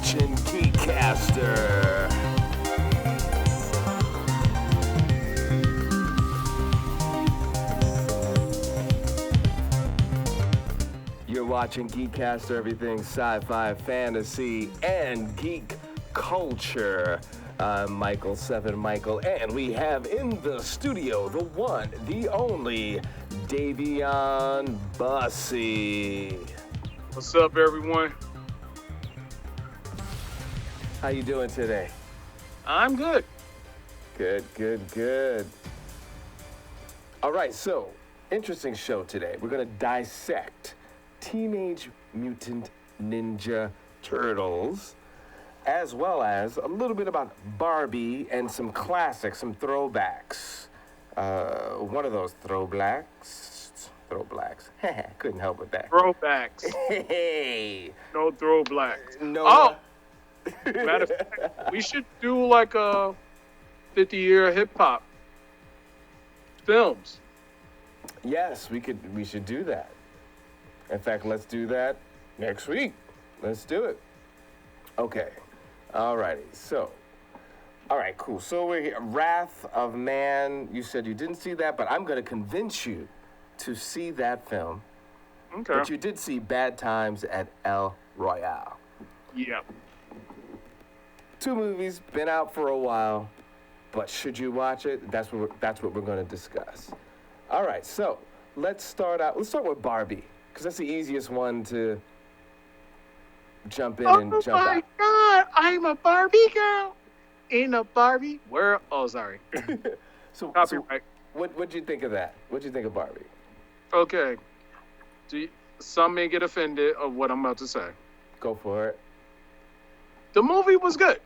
watching GEEKCASTER. You're watching GEEKCASTER, everything sci-fi, fantasy, and geek culture. I'm Michael, Michael, and we have in the studio the one, the only, Dayveonne Bussey. What's up, everyone? How you doing today? I'm good. Good. All right, so, interesting show today. We're going to dissect Teenage Mutant Ninja Turtles, as well as a little bit about Barbie and some classics, some throwbacks. One of those throwbacks. Couldn't help with that. Throwbacks. Hey. No throwbacks. No. Oh, matter of fact, we should do like a 50-year hip-hop films. Yes, we should do that. In fact, let's do that next week. Let's do it. Okay. Alrighty. So, all right, cool. So we're here. Wrath of Man. You said you didn't see that, but I'm going to convince you to see that film. Okay. But you did see Bad Times at El Royale. Yeah. Two movies, been out for a while, but should you watch it? That's what we're going to discuss. All right, so let's start with Barbie, because that's the easiest one to jump in and jump out. Oh my God, I'm a Barbie girl in a Barbie world. Oh, sorry. So Copyright. What'd you think of that? What'd you think of Barbie? Okay. Some may get offended of what I'm about to say. Go for it. The movie was good.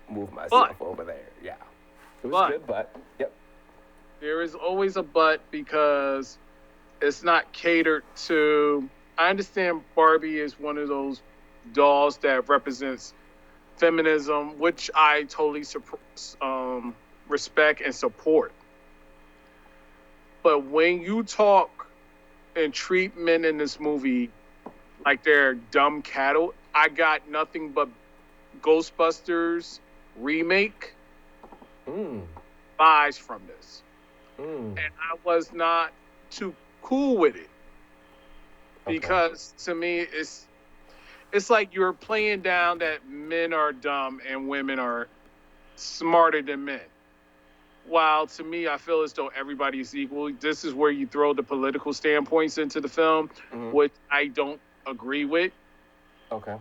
Move myself over there. Yeah. It was good, but yep. There is always a but because it's not catered to. I understand Barbie is one of those dolls that represents feminism, which I totally respect and support. But when you talk and treat men in this movie like they're dumb cattle, I got nothing but Ghostbusters remake vibes from this. And I was not too cool with it. Because to me, it's like you're playing down that men are dumb and women are smarter than men. While to me, I feel as though everybody is equal. This is where you throw the political standpoints into the film, which I don't agree with. Okay.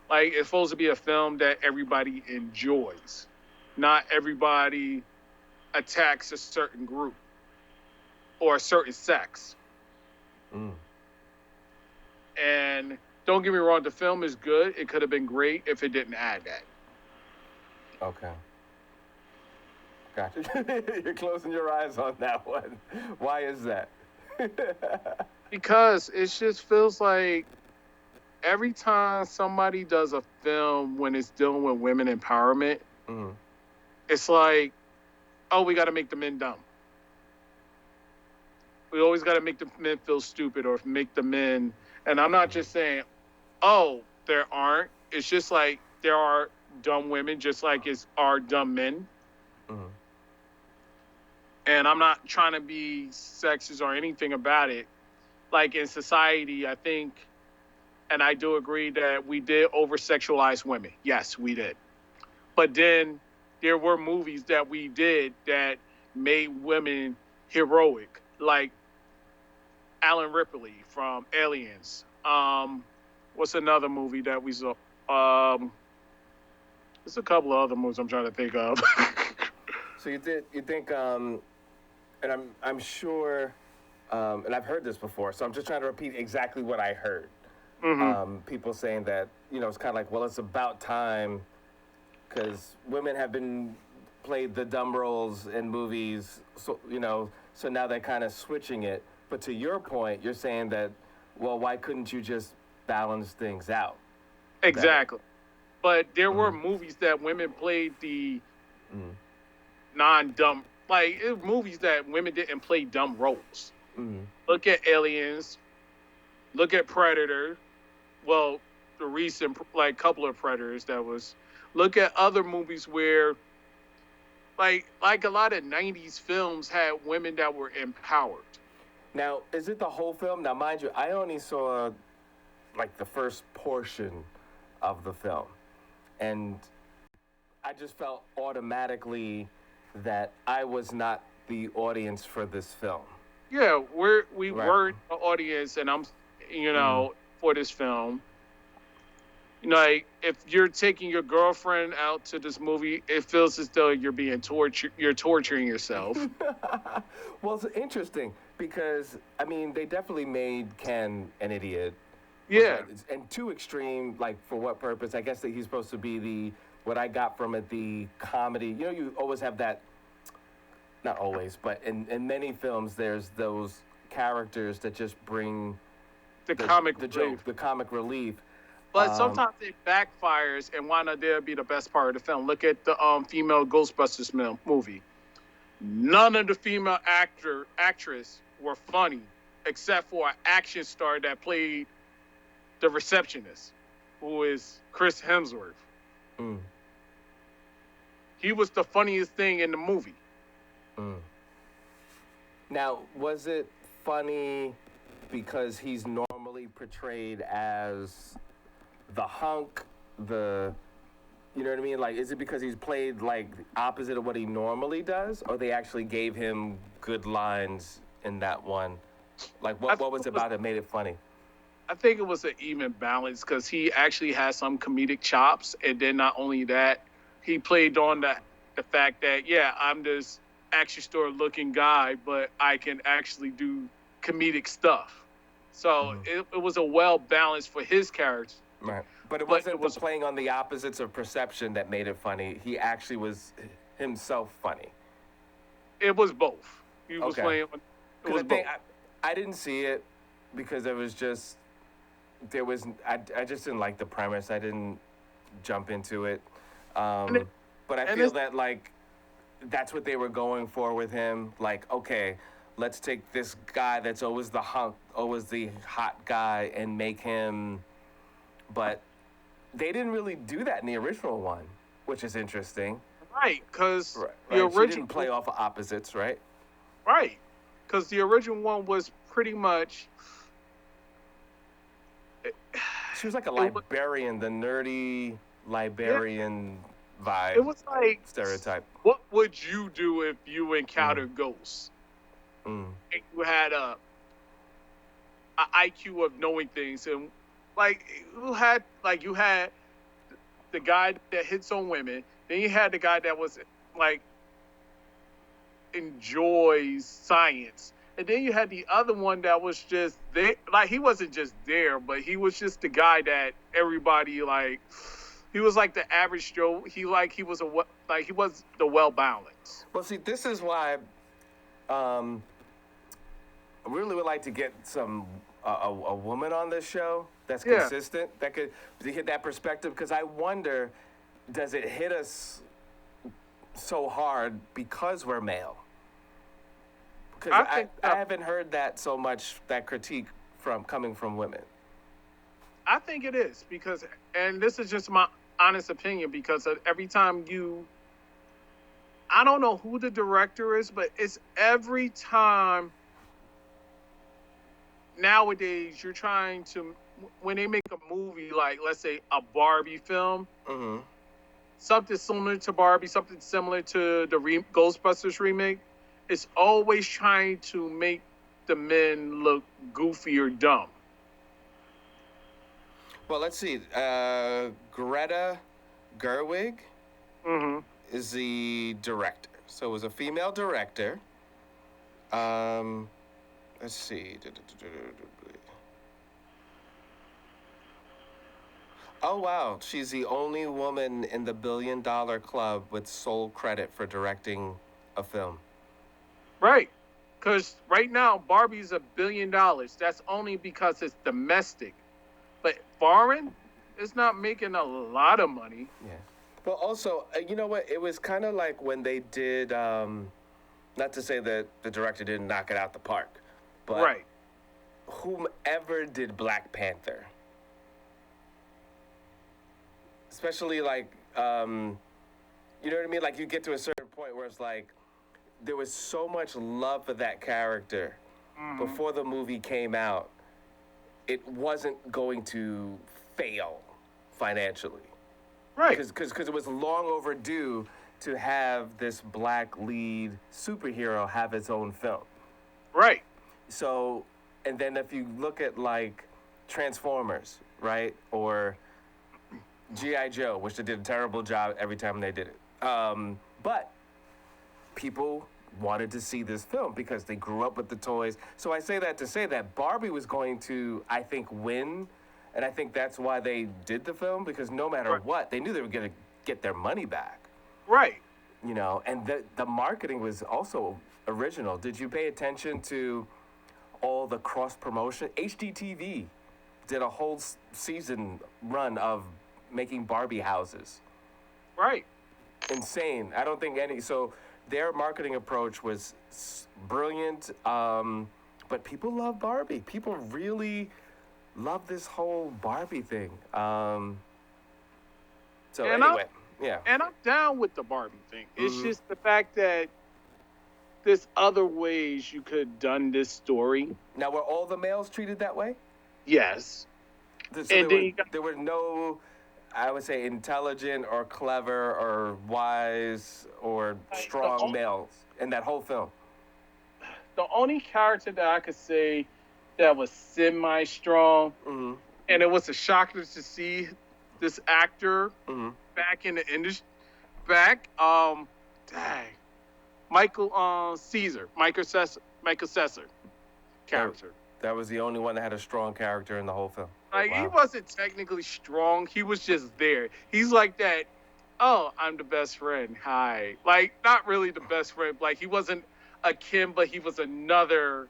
Like, it's supposed to be a film that everybody enjoys. Not everybody attacks a certain group or a certain sex. And don't get me wrong, the film is good. It could have been great if it didn't add that. Okay. Gotcha. You're closing your eyes on that one. Why is that? Because it just feels like every time somebody does a film when it's dealing with women empowerment, it's like, oh, we got to make the men dumb. We always got to make the men feel stupid or make the men. And I'm not just saying, oh, there aren't. It's just like there are dumb women, just like it's are dumb men. And I'm not trying to be sexist or anything about it. Like in society, I think, and I do agree that we did over-sexualize women. Yes, we did. But then there were movies that we did that made women heroic, like Alan Ripley from Aliens. What's another movie that we saw? There's a couple of other movies I'm trying to think of. So you think, and I'm sure, and I've heard this before, so I'm just trying to repeat exactly what I heard. People saying that, it's kind of like, well, it's about time, because women have been played the dumb roles in movies, so now they're kind of switching it. But to your point, you're saying that, well, why couldn't you just balance things out? Exactly. But there were movies that women played the non-dumb, like movies that women didn't play dumb roles. Look at Aliens. Look at Predator. Well, the recent like couple of Predators that was. Look at other movies where like a lot of '90s films had women that were empowered. Now, is it the whole film? Now, mind you, I only saw like the first portion of the film, and I just felt automatically that I was not the audience for this film. Yeah, we Right. weren't the audience, and I'm, Mm. for this film. Like if you're taking your girlfriend out to this movie, it feels as though you're being tortured. You're torturing yourself. Well, it's interesting because I mean they definitely made Ken an idiot. Yeah, And too extreme. Like for what purpose? I guess that he's supposed to be the what I got from it the comedy. You know, you always have that. Not always, but in many films, there's those characters that just bring the comic the relief. joke, the comic relief. But sometimes it backfires, and why not there be the best part of the film? Look at the female Ghostbusters movie. None of the female actress were funny, except for an action star that played the receptionist, who is Chris Hemsworth. Mm. He was the funniest thing in the movie. Mm. Now, was it funny because he's normally portrayed as the hunk, you know what I mean? Like, is it because he's played like the opposite of what he normally does, or they actually gave him good lines in that one? Like, what was it about that made it funny? I think it was an even balance because he actually had some comedic chops, and then not only that, he played on the fact that I'm this action store looking guy, but I can actually do comedic stuff. So it was a well balanced for his character. Right. But it wasn't the playing on the opposites of perception that made it funny. He actually was himself funny. It was both. He was playing. It was both. I didn't see it because it was just I just didn't like the premise. I didn't jump into it. But I feel that like that's what they were going for with him. Like, okay, let's take this guy that's always the hunk, always the hot guy, and make him. But they didn't really do that in the original one, which is interesting. Right, because the original didn't play off of opposites, right? Right, because the original one was pretty much. She was like a librarian, the nerdy librarian vibe. It was like stereotype. What would you do if you encountered ghosts? And you had a IQ of knowing things, and you had the guy that hits on women. Then you had the guy that was like enjoys science. And then you had the other one that was just there. Like, he wasn't just there, but he was just the guy that everybody, he was like the average Joe. He was the well-balanced. Well, see, this is why I really would like to get a woman on this show that's consistent, that could hit that perspective, because I wonder, does it hit us so hard because we're male? Because I haven't heard that so much, that critique coming from women. I think it is because, and this is just my honest opinion, because every time I don't know who the director is, but it's every time nowadays you're trying to, when they make a movie, like let's say a Barbie film, something similar to Barbie, something similar to the Ghostbusters remake, it's always trying to make the men look goofy or dumb. Well, let's see. Greta Gerwig is the director. So it was a female director. Let's see. Oh, wow. She's the only woman in the $1 billion club with sole credit for directing a film. Right. Because right now, Barbie's $1 billion. That's only because it's domestic. But foreign, it's not making a lot of money. Yeah. But also, you know what? It was kind of like when they did, not to say that the director didn't knock it out the park, but whomever did Black Panther, especially like you know what I mean? Like you get to a certain point where it's like there was so much love for that character before the movie came out. It wasn't going to fail financially. Right. Because it was long overdue to have this black lead superhero have its own film. Right. So, and then if you look at like Transformers, right, or GI Joe, which they did a terrible job every time they did it, but people wanted to see this film because they grew up with the toys. So I say that to say that Barbie was going to, I think, win. And I think that's why they did the film, because no matter what, they knew they were going to get their money back. Right. You know, and the marketing was also original. Did you pay attention to all the cross promotion? HGTV did a whole season run of making Barbie houses. Right. Insane. I don't think any. So their marketing approach was brilliant. But people love Barbie. People really love this whole Barbie thing. So And anyway, yeah. And I'm down with the Barbie thing. It's just the fact that there's other ways you could have done this story. Now, were all the males treated that way? Yes. So And there were no, I would say, intelligent or clever or wise or strong males in that whole film. The only character that I could say that was semi-strong, and it was a shocker to see this actor back in the industry, Michael Cesar character. That was the only one that had a strong character in the whole film. Like, he wasn't technically strong. He was just there. He's like that, oh, I'm the best friend. Hi. Like, not really the best friend. Like, he wasn't a Kim, but he was another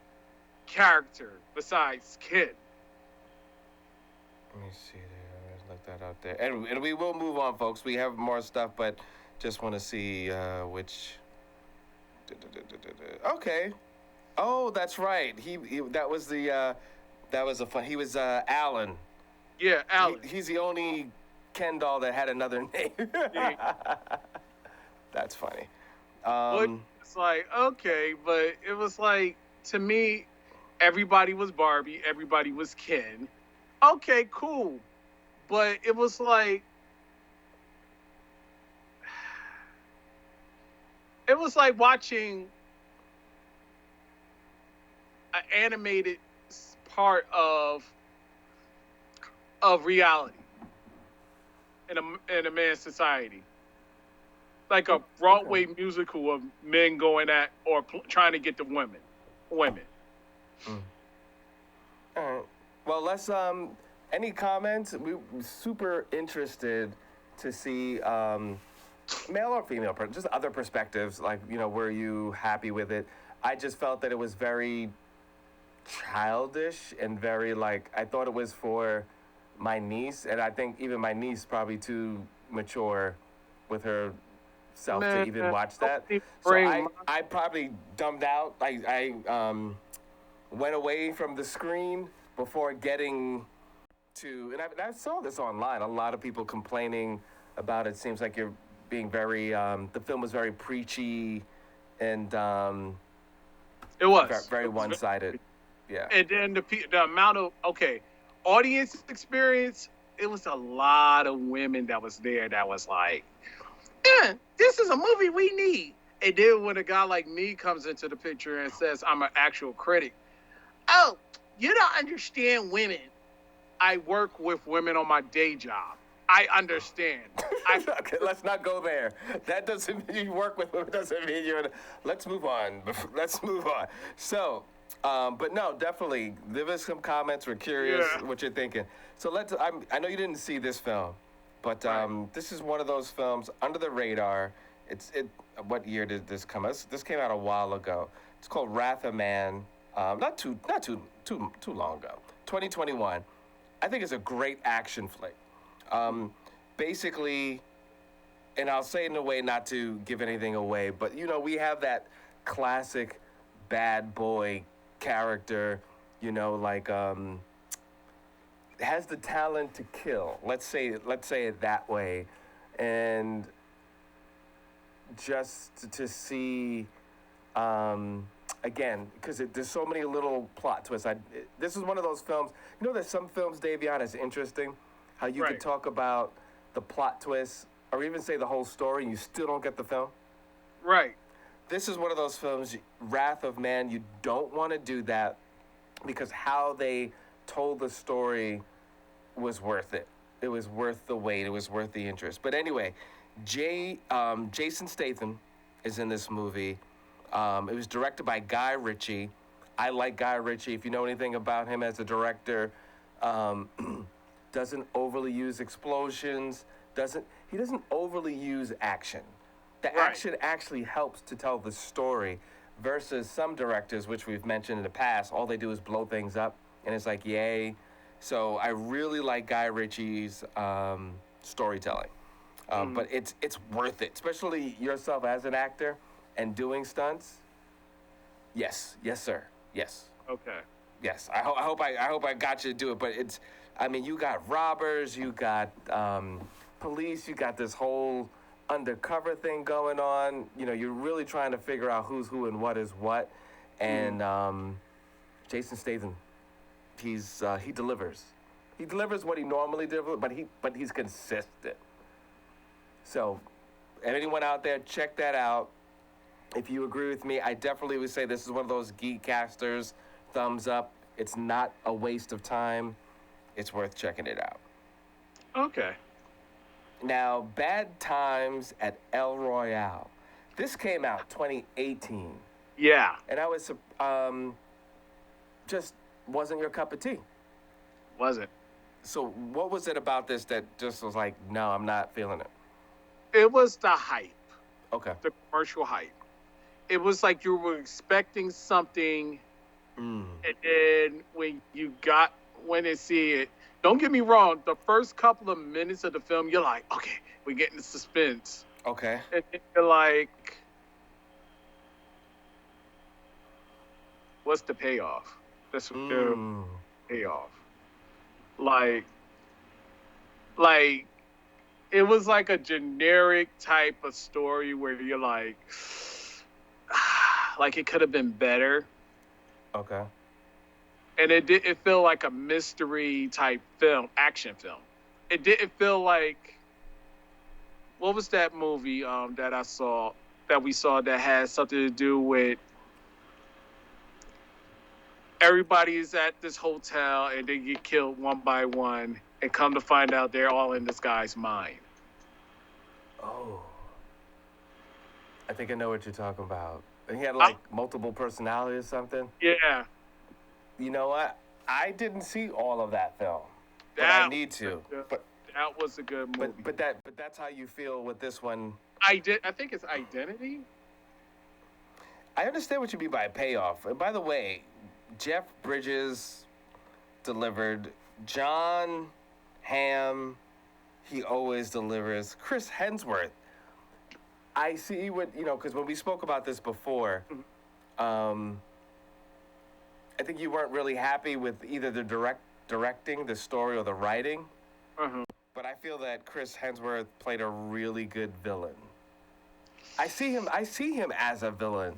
character besides Kim. Let me see there. Let that out there. And we will move on, folks. We have more stuff, but just want to see which... Okay. Oh, that's right. He that was the that was a fun. He was Alan. Yeah, Alan. He's the only Ken doll that had another name. That's funny. It's like, okay, but it was like, to me, everybody was Barbie, everybody was Ken. Okay, cool. But it was like, it was like watching an animated part of reality in a man's society, like a Broadway musical of men going at or trying to get the women. All right. Well, let's any comments? We're super interested to see male or female, just other perspectives. Like, you know, were you happy with it? I just felt that it was very childish and very, like, I thought it was for my niece, and I think even my niece probably too mature with herself to even watch that. So I probably dumbed out. I went away from the screen before getting to, and I saw this online. A lot of people complaining about it. Seems like you're being very, the film was very preachy and it was very one-sided. Yeah. And then the amount of, audience experience, it was a lot of women that was there that was like, this is a movie we need. And then when a guy like me comes into the picture and says I'm an actual critic, oh, you don't understand women. I work with women on my day job. I understand. Okay, let's not go there. That doesn't mean you work with women. Doesn't mean you're. Let's move on. Let's move on. So, but no, definitely leave us some comments. We're curious what you're thinking. So let's. I know you didn't see this film, but this is one of those films under the radar. What year did this come out? This came out a while ago. It's called Wrath of Man. Not too long ago. 2021. I think it's a great action flick. Basically, and I'll say it in a way not to give anything away, but you know, we have that classic bad boy character, you know, like has the talent to kill. Let's say it that way, and just to see, again, because there's so many little plot twists. This is one of those films. You know, there's some films, Dayveonne, is interesting. How you can Right. talk about the plot twists, or even say the whole story, and you still don't get the film. Right. This is one of those films, Wrath of Man. You don't want to do that because how they told the story was worth it. It was worth the wait. It was worth the interest. But anyway, Jason Statham is in this movie. It was directed by Guy Ritchie. I like Guy Ritchie. If you know anything about him as a director, um, doesn't overly use explosions. He doesn't overly use action. The Right. action actually helps to tell the story, versus some directors, which we've mentioned in the past, all they do is blow things up, and it's like, yay. So I really like Guy Ritchie's storytelling. But it's worth it, especially yourself as an actor and doing stunts. Yes, sir. Yes, Okay. yes. I hope I got you to do it. But I mean, you got robbers, you got police, you got this whole undercover thing going on. You know, you're really trying to figure out who's who and what is what. And Jason Statham, he delivers. He delivers what he normally delivers, but he's consistent. So, anyone out there, check that out. If you agree with me, I definitely would say this is one of those GEEKCASTERs. Thumbs up. It's not a waste of time. It's worth checking it out. Okay. Now, Bad Times at El Royale. This came out 2018, Yeah. and I was just wasn't your cup of tea. Wasn't. So, what was it about this that just was like, no, I'm not feeling it? It was the hype, Okay. the commercial hype. It was like you were expecting something, Mm. and then when you see it, don't get me wrong, the first couple of minutes of the film, you're like, okay, we're getting the suspense. Okay. And you're like, what's the payoff? That's the Mm. payoff. Like, it was like a generic type of story where you're like it could have been better. Okay. And it feel like a mystery type film, action film. It didn't feel like, what was that movie that we saw that had something to do with everybody's at this hotel and they get killed one by one, and come to find out they're all in this guy's mind. Oh. I think I know what you're talking about. And he had like multiple personalities or something. Yeah. You know what? I didn't see all of that film, but I That need to. But That was a good movie. but that's how you feel with this one. I think it's Identity. I understand what you mean by payoff. And by the way, Jeff Bridges delivered. John Hamm, he always delivers. Chris Hemsworth. I see what, because when we spoke about this before, I think you weren't really happy with either the directing, the story, or the writing. Uh-huh. But I feel that Chris Hemsworth played a really good villain. I see him as a villain.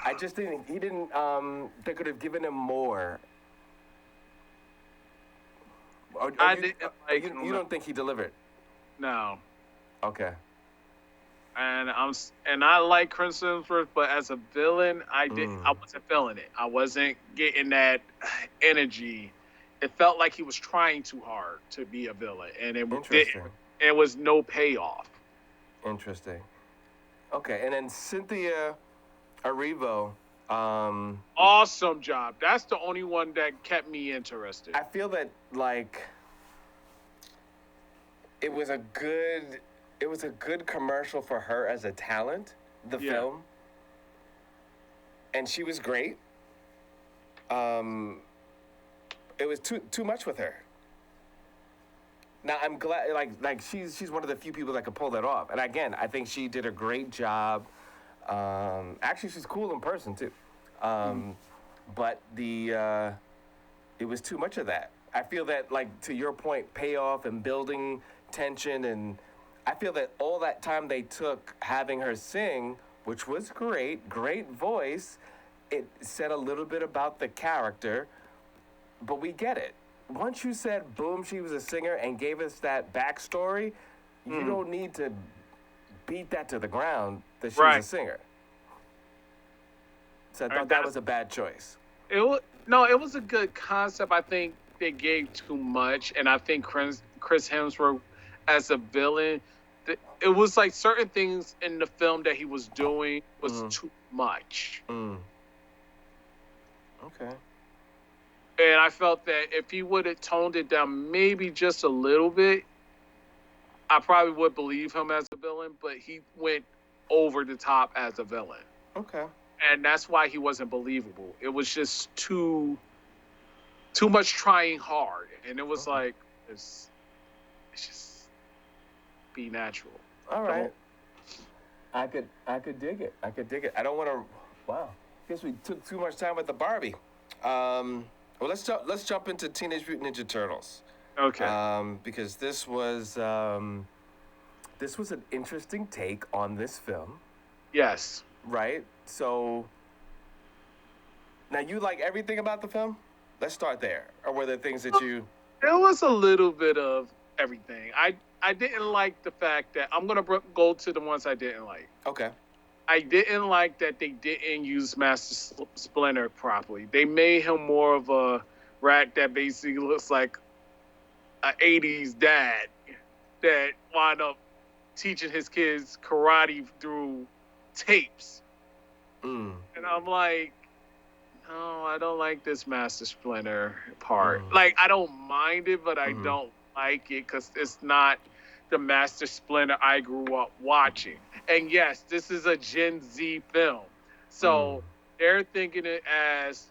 I just didn't. He didn't. They could have given him more. I didn't like him. You don't think he delivered? No. Okay. And I like Chris Hemsworth, but as a villain, I wasn't feeling it. I wasn't getting that energy. It felt like he was trying too hard to be a villain, and it was no payoff. Interesting. Okay, and then Cynthia Erivo. Awesome job. That's the only one that kept me interested. I feel that it was a good commercial for her as a talent, the film. And she was great. It was too much with her. Now I'm glad, like she's one of the few people that could pull that off. And again, I think she did a great job. Actually, she's cool in person too. But it was too much of that. I feel that, like, to your point, payoff and building tension, and I feel that all that time they took having her sing, which was great voice, it said a little bit about the character, but we get it. Once you said, boom, she was a singer and gave us that backstory, you don't need to beat that to the ground that she was a singer. So I thought that was a bad choice. It was a good concept. I think they gave too much, and I think Chris Hemsworth as a villain, it was like certain things in the film that he was doing was too much. Okay. And I felt that if he would have toned it down maybe just a little bit, I probably would believe him as a villain, but he went over the top as a villain. Okay. And that's why he wasn't believable. It was just too much trying hard. And it was like, it's just be natural. All right. I could dig it. I don't want to. Wow. Guess we took too much time with the Barbie. Well, let's jump into Teenage Mutant Ninja Turtles. Okay. Because this was an interesting take on this film. Yes. Right. So now you like everything about the film? Let's start there. Or were there things that you? There was a little bit of everything. I didn't like the fact that I'm gonna go to the ones I didn't like. Okay. I didn't like that they didn't use Master Splinter properly. They made him more of a rat that basically looks like an 80s dad that wound up teaching his kids karate through tapes. And I'm like, no, I don't like this Master Splinter part. Like, I don't mind it, but I don't like it because it's not the Master Splinter I grew up watching. And yes, this is a Gen Z film. So they're thinking it as,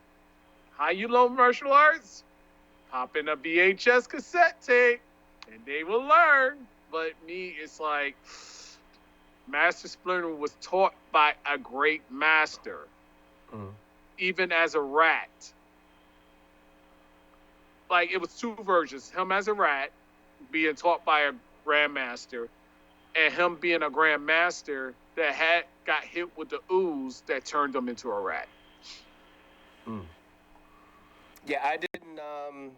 how you learn martial arts? Pop in a VHS cassette tape and they will learn. But me, it's like, Master Splinter was taught by a great master, even as a rat. Like, it was two versions. Him as a rat, being taught by a grandmaster, and him being a grandmaster that got hit with the ooze that turned him into a rat. Yeah, I didn't,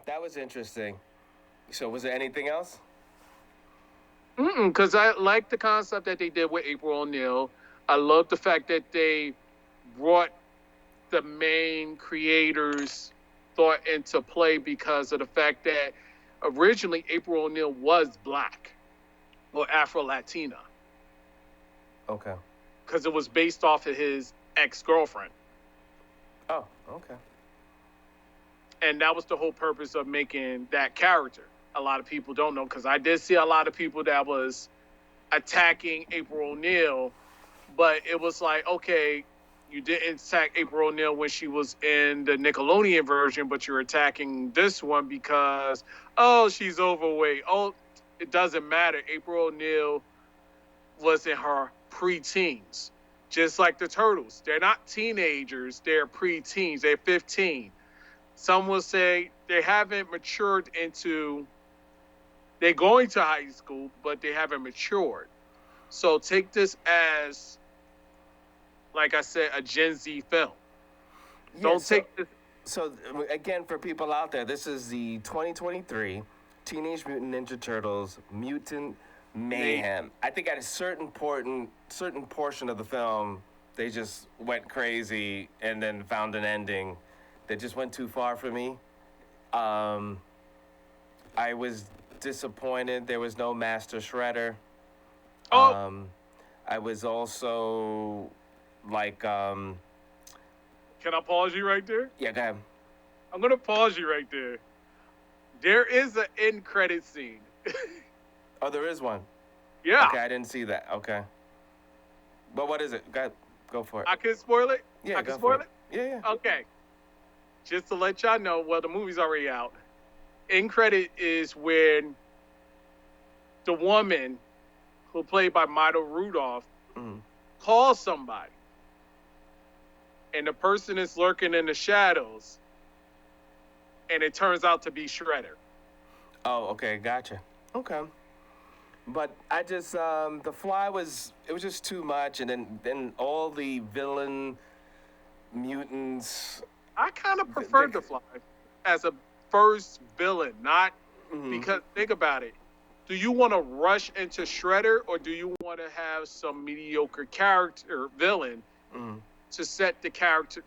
that was interesting. So was there anything else? Because I like the concept that they did with April O'Neil. I love the fact that they brought the main creators' thought into play because of the fact that originally April O'Neil was black or Afro-Latina. Okay. Because it was based off of his ex-girlfriend. Oh, okay. And that was the whole purpose of making that character. A lot of people don't know, because I did see a lot of people that was attacking April O'Neil, but it was like, okay, you didn't attack April O'Neil when she was in the Nickelodeon version, but you're attacking this one because, oh, she's overweight. Oh, it doesn't matter. April O'Neil was in her pre-teens, just like the Turtles. They're not teenagers. They're pre-teens. They're 15. Some will say they haven't matured into, they're going to high school, but they haven't matured. So take this as, like I said, a Gen Z film. Yeah, Don't take this. So, again, for people out there, this is the 2023 Teenage Mutant Ninja Turtles Mutant Mayhem. I think at a certain portion of the film, they just went crazy and then found an ending that just went too far for me. I was disappointed there was no Master Shredder. I was also like, Can I pause you right there? Yeah, go ahead. I'm going to pause you right there. There is an end credit scene. Oh, there is one. Yeah. Okay, I didn't see that. Okay. But what is it? Go for it. I can spoil it? Yeah, I can spoil it? Yeah. Okay. Just to let y'all know, well, the movie's already out. End credit is when the woman, who played by Maya Rudolph, calls somebody. And the person is lurking in the shadows. and it turns out to be Shredder. Oh, okay, gotcha. Okay. But I just the Fly it was just too much, and then all the villain mutants. I kind of preferred the Fly as a first villain, not because think about it. Do you want to rush into Shredder, or do you want to have some mediocre character villain to set the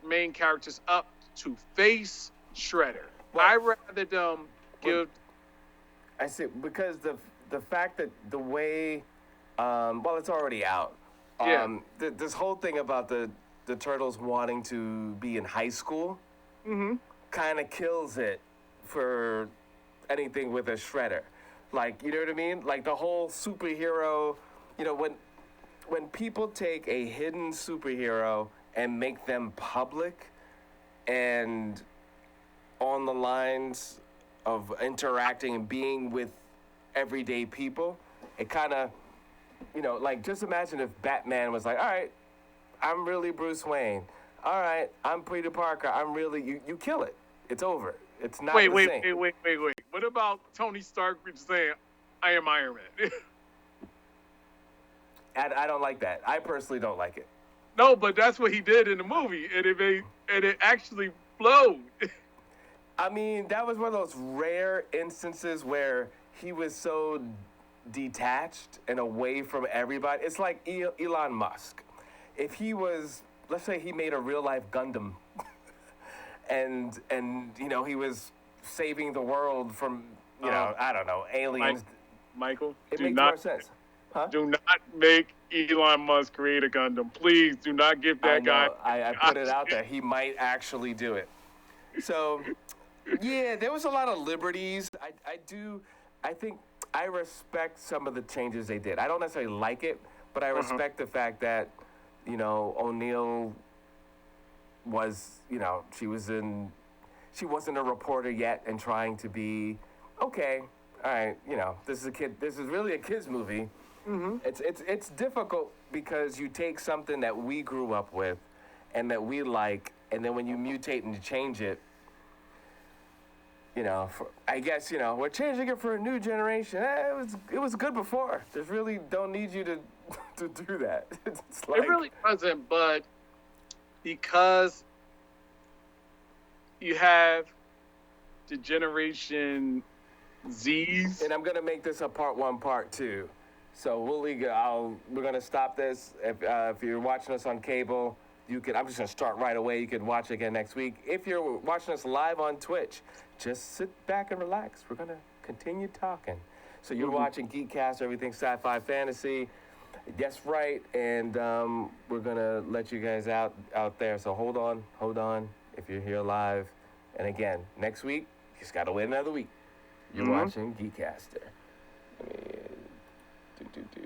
main characters up to face Shredder? Well, I rather give. I see, because the fact that the way, well, it's already out. This whole thing about the turtles wanting to be in high school kind of kills it for anything with a Shredder. Like, you know what I mean? Like the whole superhero, you know, when people take a hidden superhero and make them public and on the lines of interacting and being with everyday people, it kind of, you know, like just imagine if Batman was like, all right, I'm really Bruce Wayne. All right, I'm Peter Parker. I'm really, you kill it. It's over. It's not the same. Wait. What about Tony Stark saying, I am Iron Man? I don't like that. I personally don't like it. No, but that's what he did in the movie, and it actually flowed. I mean, that was one of those rare instances where he was so detached and away from everybody. It's like Elon Musk. If he was, let's say he made a real life Gundam and you know, he was saving the world from, you know, I don't know, aliens. Michael, it makes more sense. Huh? Do not make Elon Musk create a Gundam. Please do not give that guy. I put it out there. He might actually do it. So, yeah, there was a lot of liberties. I think I respect some of the changes they did. I don't necessarily like it, but I respect the fact that, you know, O'Neill was, you know, she wasn't a reporter yet and trying to be, okay, all right, you know, this is really a kid's movie. It's difficult because you take something that we grew up with and that we like, and then when you mutate and change it, you know, I guess, you know, we're changing it for a new generation. It was good before. Just really don't need you to do that. It's like, it really doesn't, but because you have the Generation Z's. And I'm gonna make this a part 1, part 2. So we're gonna stop this. If you're watching us on cable, I'm just gonna start right away. You can watch it again next week. If you're watching us live on Twitch, just sit back and relax. We're gonna continue talking. So you're watching GEEKCASTER, everything sci-fi fantasy. That's right, and we're gonna let you guys out there. So hold on. If you're here live, and again next week, you just gotta wait another week. You're watching GEEKCASTER. Let me do.